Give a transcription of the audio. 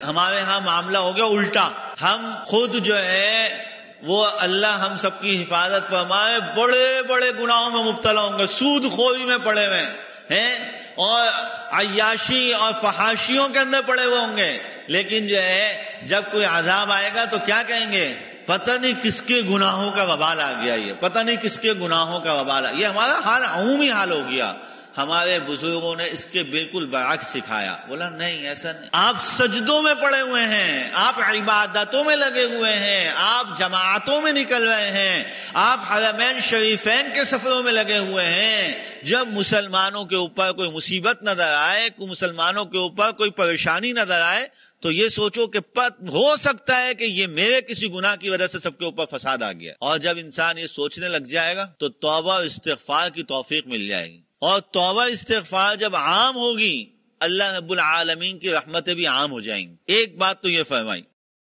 ہمارے ہاں معاملہ ہو گیا الٹا، ہم خود جو ہے وہ اللہ ہم سب کی حفاظت فرمائے بڑے بڑے گناہوں میں مبتلا ہوں گے، سود خوری میں پڑے ہوئے ہیں اور عیاشی اور فحاشیوں کے اندر پڑے ہوئے ہوں گے، لیکن جو ہے جب کوئی عذاب آئے گا تو کیا کہیں گے؟ پتہ نہیں کس کے گناہوں کا وبال آ گیا، یہ پتہ نہیں کس کے گناہوں کا وبال آ، یہ ہمارا حال عمومی حال ہو گیا۔ ہمارے بزرگوں نے اس کے بالکل برعکس سکھایا، بولا نہیں ایسا نہیں، آپ سجدوں میں پڑے ہوئے ہیں، آپ عبادتوں میں لگے ہوئے ہیں، آپ جماعتوں میں نکل رہے ہیں، آپ حرمین شریفین کے سفروں میں لگے ہوئے ہیں، جب مسلمانوں کے اوپر کوئی مصیبت نظر آئے، کوئی مسلمانوں کے اوپر کوئی پریشانی نظر آئے تو یہ سوچو کہ ہو سکتا ہے کہ یہ میرے کسی گناہ کی وجہ سے سب کے اوپر فساد آ گیا، اور جب انسان یہ سوچنے لگ جائے گا تو توبہ اور استغفار کی توفیق مل جائے گی، اور توبہ استغفار جب عام ہوگی اللہ رب العالمین کی رحمتیں بھی عام ہو جائیں گی۔ ایک بات تو یہ فرمائی